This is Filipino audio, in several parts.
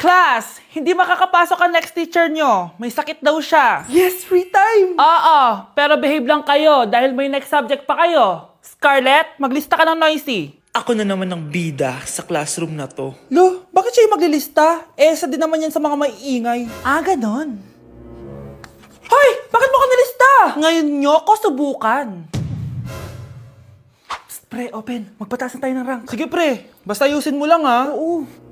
Class, hindi makakapasok ang next teacher nyo. May sakit daw siya. Yes, free time! Oo, pero behave lang kayo dahil may next subject pa kayo. Scarlett, maglista ka ng noisy. Ako na naman ang bida sa classroom na to. Lo, bakit siya yung maglilista? Isa din naman yan sa mga maiingay. Ah, ganon. Hoy! Bakit mo ka nilista? Ngayon nyo ko subukan. Psst, pre, open. Magpataas na tayo ng rank. Sige, pre. Basta ayusin mo lang, ha? Oo.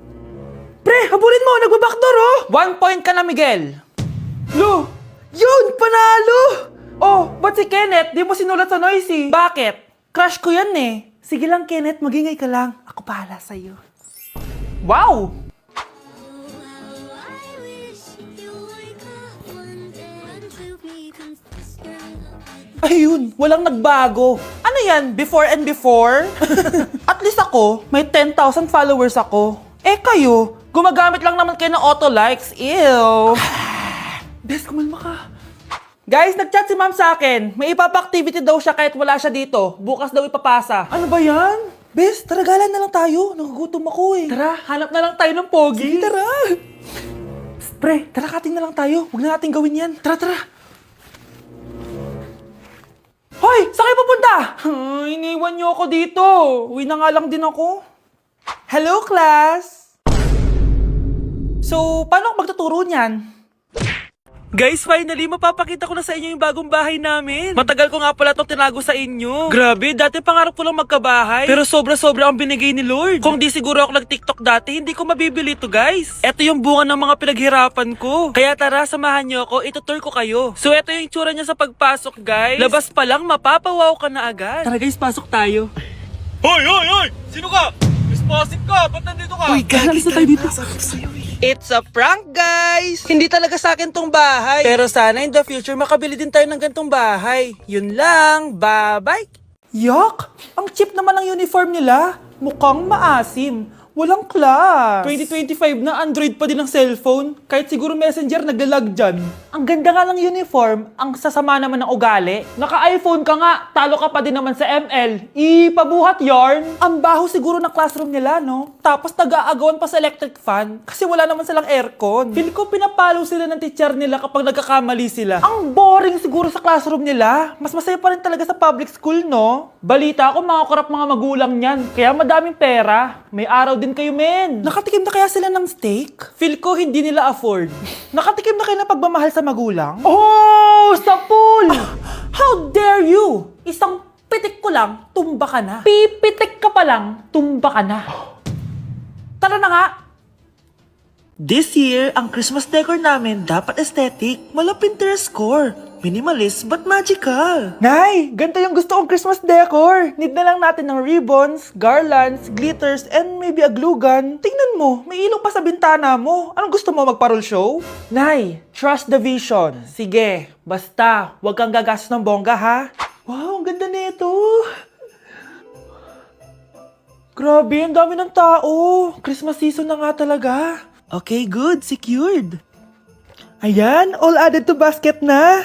Pre, habulin mo! Nagbabackdoor, oh! 1 point ka na, Miguel. Lo! Yun! Panalo! Oh, ba't si Kenneth di mo sinulat sa noisy? Bakit? Crush ko yan, eh. Sige lang, Kenneth. Magingay ka lang. Ako bahala sa'yo. Wow! Ayun, walang nagbago. Ano yan? Before and before? At least ako, may 10,000 followers ako. Eh kayo, gumagamit lang naman kayo ng auto-likes. Ew. Bes, kumalma ka. Guys, nag-chat si ma'am sa akin. May ipapa-activity daw siya kahit wala siya dito. Bukas daw ipapasa. Ano ba yan? Bes, tara galan na lang tayo. Nagugutom ako eh. Tara, hanap na lang tayo ng pogi. Sige, tara. Psst, pre, tara kating na lang tayo. Huwag na natin gawin yan. Tara, tara. Hoy! Saan kayo pupunta? Iniwan niyo ako dito. Uwi na nga lang din ako. Hello, class! So, paano ako magtuturo niyan? Guys, finally, mapapakita ko na sa inyo yung bagong bahay namin. Matagal ko nga pala itong tinago sa inyo. Grabe, dati pangarap ko lang magkabahay. Pero sobra-sobra ang binigay ni Lord. Kung di siguro ako nag-TikTok dati, hindi ko mabibili ito, guys. Ito yung bunga ng mga pinaghirapan ko. Kaya tara, samahan nyo ako, itutur ko kayo. So, ito yung itsura niya sa pagpasok, guys. Labas pa lang, mapapawaw ka na agad. Tara guys, pasok tayo. Hoy, hoy, hoy! Sino ka? Responsive ka! Ba't nandito ka? Uy, gagi Alis na tayo dito. Sabi ko sa'yo eh. It's a prank, guys! Hindi talaga sa akin tong bahay. Pero sana in the future makabili din tayo ng gantong bahay. Yun lang. Bye-bye! Yuck! Ang cheap naman ng uniform nila. Mukhang maasim. Walang class. 2025 na Android pa din ang cellphone. Kahit siguro Messenger naglalag dyan. Ang ganda nga ng uniform. Ang sasama naman ng ugali. Naka-iPhone ka nga. Talo ka pa din naman sa ML. Ipabuhat yarn. Ang baho siguro ng classroom nila, no? Tapos nag-aagawan pa sa electric fan. Kasi wala naman silang aircon. Feel ko pinapalo sila ng teacher nila kapag nagkakamali sila. Ang boring siguro sa classroom nila. Mas masaya pa rin talaga sa public school, no? Balita ko mga korap mga magulang niyan. Kaya madaming pera. May araw din kayo, men. Nakatikim na kaya sila ng steak? Feel ko hindi nila afford. Nakatikim na kayo ng pagmamahal sa magulang? Oh, sa pool! How dare you? Isang pitik ko lang, tumba ka na. Pipitik ka pa lang, tumba ka na. Tara na nga. This year, ang Christmas decor namin dapat aesthetic, mala Pinterest score. Minimalist but magical. Nay, ganito yung gusto kong Christmas decor. Need na lang natin ng ribbons, garlands, glitters, and maybe a glue gun. Tingnan mo, may ilaw pa sa bintana mo. Anong gusto mo, magparol show? Nay, trust the vision. Sige, basta, huwag kang gagastos ng bongga, ha? Wow, ang ganda nito. Grabe, ang dami ng tao. Christmas season na nga talaga. Okay, good. Secured. Ayan, all added to basket na.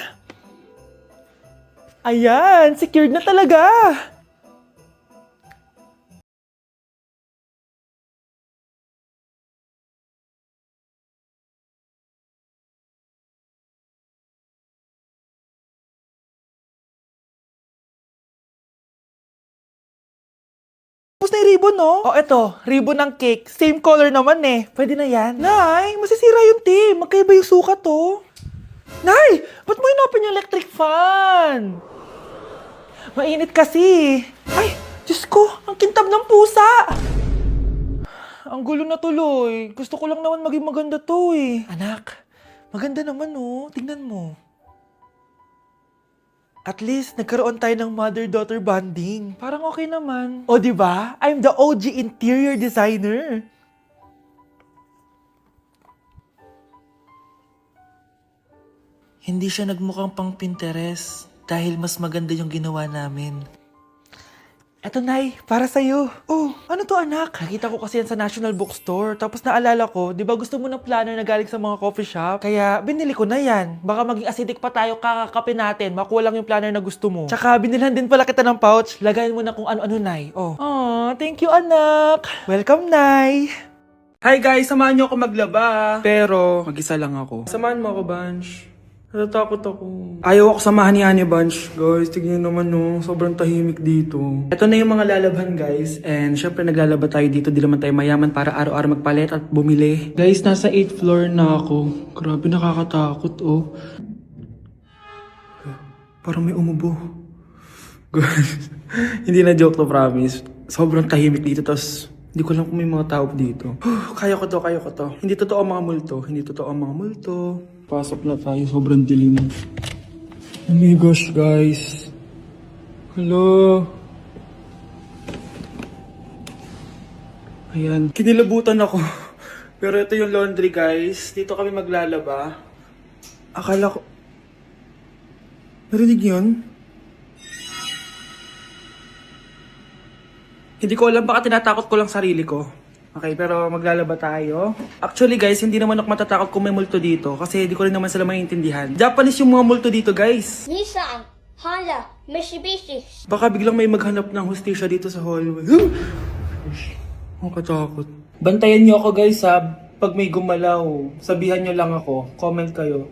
Ayan, secured na talaga. Tapos na yung ribbon, no? Oh, eto, ribbon ng cake. Same color naman eh. Pwede na yan. Nay, masisira yung team. Magkaiba yung sukat, oh. Nay, ba't mo inopen yung electric fan? Mainit kasi. Ay, Diyos ko, ang kintab ng pusa. Ang gulo na tuloy. Gusto ko lang naman maging maganda to eh. Anak, maganda naman oh. Tingnan mo. At least, nagkaroon tayo ng mother-daughter bonding. Parang okay naman. O, di ba? I'm the OG interior designer. Hindi siya nagmukhang pang Pinterest dahil mas maganda yung ginawa namin. Eto, Nay, para sa'yo. Oh, ano to, anak? Nakita ko kasi yan sa National Bookstore. Tapos naalala ko, di ba gusto mo ng planner na galing sa mga coffee shop? Kaya binili ko na yan. Baka maging acidic pa tayo kakakapin natin. Makuha lang yung planner na gusto mo. Tsaka binilhan din pala kita ng pouch. Lagayan mo na kung ano-ano, Nay. Oh. Aw, thank you, anak. Welcome, Nay. Hi guys, samahan niyo ako maglaba. Pero, mag-isa lang ako. Samahan mo ako, Bunch. Natatakot ako. Ayaw ako samahan ni Honey Bunch. Guys, tignan naman no. Sobrang tahimik dito. Ito na yung mga lalabhan guys. And syempre naglalaba tayo dito. Di naman tayo mayaman para araw-araw magpalit at bumili. Guys, nasa 8th floor na ako. Grabe nakakatakot oh. Parang may umubo. Guys, hindi na joke to, promise. Sobrang tahimik dito. Tapos, hindi ko alam kung may mga tao dito. Kaya ko to. Hindi totoo ang mga multo. Pasok na tayo. Sobrang dilim. Oh my gosh, guys. Hello. Ayan. Kinilabutan ako. Pero ito yung laundry, guys. Dito kami maglalaba. Akala ko... Narinig yun? Hindi ko alam, baka tinatakot ko lang sarili ko. Okay, pero maglalaba tayo. Actually guys, hindi naman ako matatakot kung may multo dito kasi hindi ko rin naman sila maintindihan. Japanese yung mga multo dito guys. Nissan, Honda, Mitsubishi. Baka biglang may maghanap ng hustisya dito sa hallway. Ang katakot. Bantayan niyo ako guys ha. Pag may gumalaw, sabihan niyo lang ako. Comment kayo.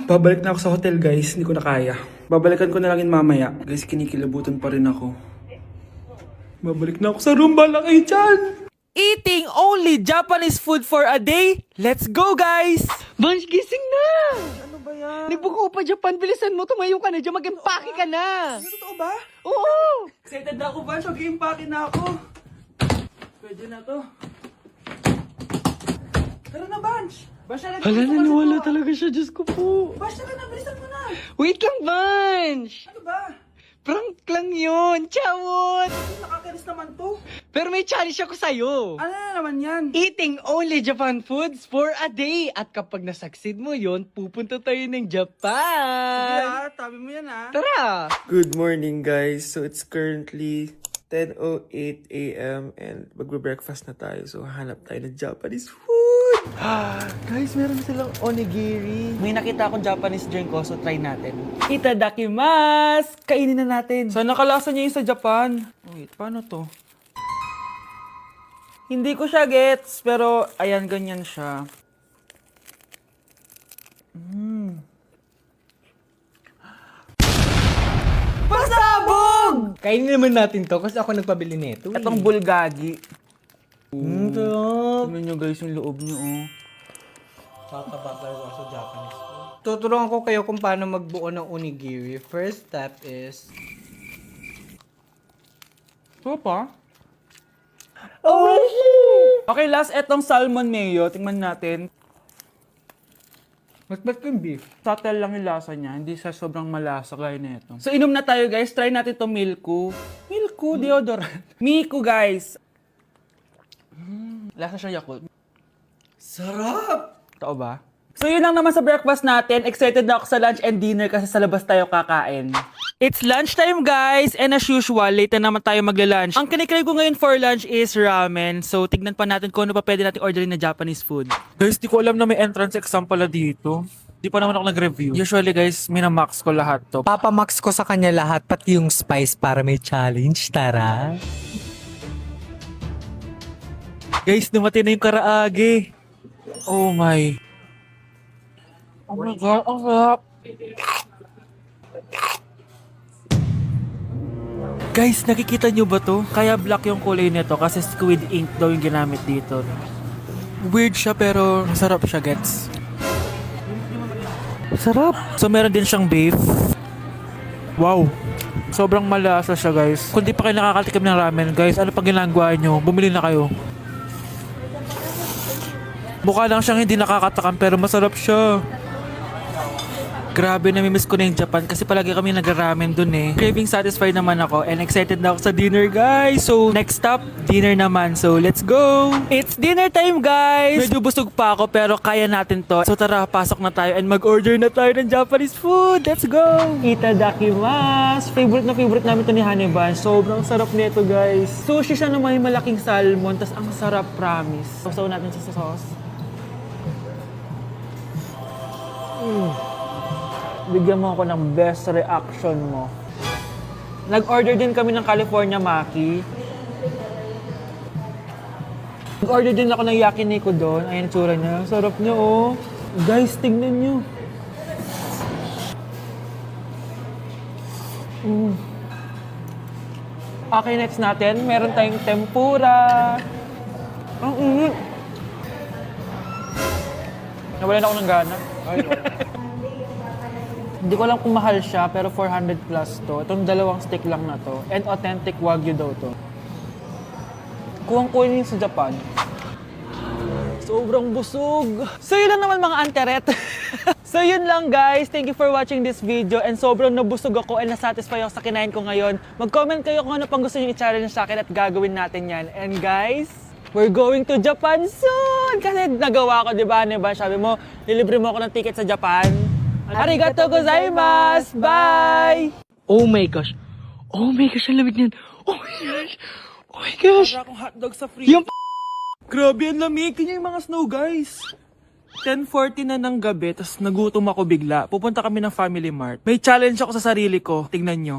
Babalik na ako sa hotel guys, hindi ko na kaya. Babalikan ko na lang yun mamaya. Guys, kinikilabutan pa rin ako. Babalik na ako sa room, bala kayo dyan! Eating only Japanese food for a day? Let's go guys! Bunch, gising na! Ano ba yan? Nagbuko pa Japan, bilisan mo, tumayo ka na dyan, mag-empake ka na! Totoo ba? Oo! Excited na ako, Bunch. Mag-i-impake na ako. Pwede na to. Tara na, Bunch! Bunch, Hala, naniwala talaga siya, Diyos ko po. Bunch, tara na, bilisan mo na! Wait lang, Bunch! Ano ba? Prank lang yun, chawot! Nakakiris naman to. Pero may challenge ako sa'yo. Ano na naman yan? Eating only Japan foods for a day. At kapag nasucceed mo yon, pupunta tayo ng Japan. Tabi mo yan ha. Tara! Good morning guys. So it's currently 10:08 a.m. and magbe-breakfast na tayo. So hanap tayo ng Japanese food. Guys, meron silang onigiri. May nakita akong Japanese drink ko, so try natin. Itadakimasu! Kainin na natin. So, nakalasa niya yung sa Japan. Wait, paano to? Hindi ko siya gets, pero ayan, ganyan siya. Pasabog! Kainin naman natin to kasi ako nagpabili nito. Itong bulgagi. Sarap. Tignan nyo guys yung loob nyo, oh. Sa Japanese food. Tuturuan ko kayo kung paano magbuo ng onigiri. First step is... Ito pa? Okay, last etong salmon mayo. Tingnan natin. Mas ba't yung beef? Subtle lang yung lasa niya. Hindi siya sobrang malasa gaya na ito. So, inom na tayo guys. Try natin itong Milku. Milku, deodorant. Miku guys. Lasa siya Yakult. Sarap! Totoo ba? So yun lang naman sa breakfast natin. Excited na ako sa lunch and dinner kasi sa labas tayo kakain. It's lunchtime guys, and as usual, late na naman tayo magla-lunch. Ang kinikrave ko ngayon for lunch is ramen. So tignan pa natin kung ano pa pwede natin orderin na Japanese food. Guys, di ko alam na may entrance exam pala dito. Di pa naman ako nag-review. Usually guys, minamax ko lahat to. Papamax ko sa kanya lahat, pati yung spice para may challenge. Tara! Guys, dumating na yung karaage. Oh my. Oh my God, ang sarap. Guys, nakikita nyo ba to? Kaya black yung kulay nito kasi squid ink daw yung ginamit dito. Weird siya pero masarap siya, gets. Sarap. So meron din siyang beef. Wow. Sobrang malasa siya, guys. Kung di pa kayo nakakatikim ng ramen, guys, ano pang ginagawa nyo? Bumili na kayo. Mukha lang siyang hindi nakakatakam pero masarap siya. Grabe, namimiss ko na yung Japan kasi palagi kami nag-ramen dun eh. Craving satisfied naman ako and excited na ako sa dinner, guys. So, next stop, dinner naman. So, let's go! It's dinner time, guys! Medyo busog pa ako pero kaya natin to. So, tara, pasok na tayo and mag-order na tayo ng Japanese food. Let's go! Itadakimasu! Favorite namin to ni Honey Bun. Sobrang sarap nito, guys. Sushi siya na may malaking salmon, tas ang sarap, promise. Sausaw natin sa sauce. Bigyan mo ako ng best reaction mo. Nag-order din kami ng California Maki. Nag-order din ako ng yakiniku doon. Ayan ang tsura niya. Sarap niya, oh. Guys, tignan niyo. Okay, next natin. Meron tayong tempura. Ang init. Nawalan ako ng gana. Hindi ko alam kung mahal siya, pero 400 plus to. Itong dalawang stick lang na to. And authentic Wagyu daw to. Kuwang-kuwin sa Japan. Sobrang busog. So yun lang naman mga anteret. So yun lang guys. Thank you for watching this video. And sobrang nabusog ako and nasatisfy ako sa kinain ko ngayon. Mag-comment kayo kung ano pang gusto nyo i-challenge sa akin at gagawin natin yan. And guys, we're going to Japan soon! Kasi nagawa ko, di ba? Sabi mo, lilibre mo ako ng ticket sa Japan. Arigato gozaimasu! Bye! Oh my gosh. Oh my gosh, ang lamig niyan. Oh my gosh. Oh my gosh. Para akong hotdog sa free. Yung Grabe, ang lamig. Tingnan yung mga snow, guys. 10:40 na ng gabi, tapos nagutom ako bigla. Pupunta kami ng Family Mart. May challenge ako sa sarili ko. Tingnan nyo.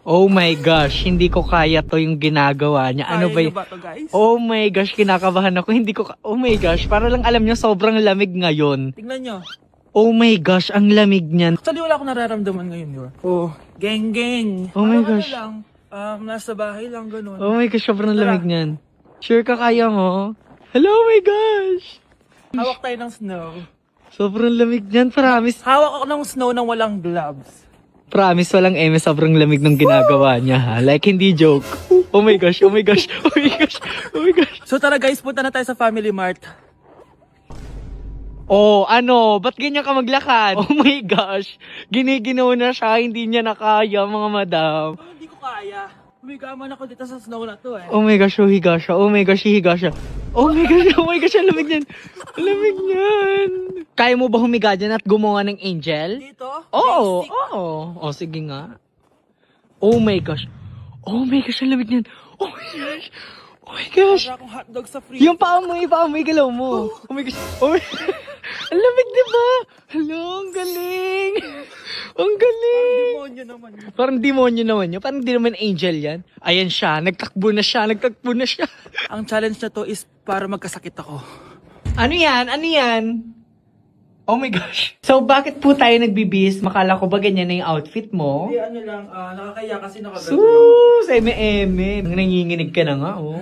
Oh my gosh, hindi ko kaya to yung ginagawa niya. Ano Kaya ba nyo yun? ba to, guys? Oh my gosh, kinakabahan ako. Hindi ko oh my gosh, para lang alam niyo sobrang lamig ngayon. Tingnan nyo. Oh my gosh, ang lamig niyan. Actually, wala akong nararamdaman ngayon, yun. Oh, geng-geng. Oh my Parang gosh. Ano lang, nasa bahay lang, ganun. Oh my gosh, sobrang Tara. lamig niyan. Sure ka kaya mo? Hello, oh my gosh. Hawak tayo ng snow. Sobrang lamig niyan, promise. Hawak ako ng snow nang walang gloves. Promise, walang eme, sobrang lamig ng ginagawa niya ha. Like, hindi joke. Oh my gosh, oh my gosh, oh my gosh, oh my gosh. So tara guys, punta na tayo sa Family Mart. Oh, ano? Ba't ganyan ka maglakad? Oh my gosh. Giniginaw na siya, hindi niya nakaya, mga madam. Oh, hindi ko kaya. Humigaman ako dito sa snow na to eh. Oh my gosh, higa siya. Oh my gosh, higa siya. Oh my gosh, ang lamig niyan. Ang lamig niyan. Kaya mo ba humiga dyan at gumawa ng angel? Dito? Oo, Basic. oo. Oh, sige nga. Oh my gosh. Oh my gosh, ang lamig niyan. Oh my gosh. Oh my gosh. Para akong hotdog sa free. Yung paa mo, galaw mo. Oh my gosh. Oh my... Ang lamig, di ba? Hello, ang galing. Ang galing. Demonyo naman yun. Parang demonyo naman yun. Parang di naman angel yan. Ayan siya, nagtakbo na siya. Ang challenge na to is para magkasakit ako. Ano yan? Ano yan? Oh my gosh. So, bakit po tayo nagbibis? Makala ko ba ganyan na yung outfit mo? Hindi, ano lang, nakakaya kasi nakagano. Sus, eme-eme. Nanginginig ka na nga, oh.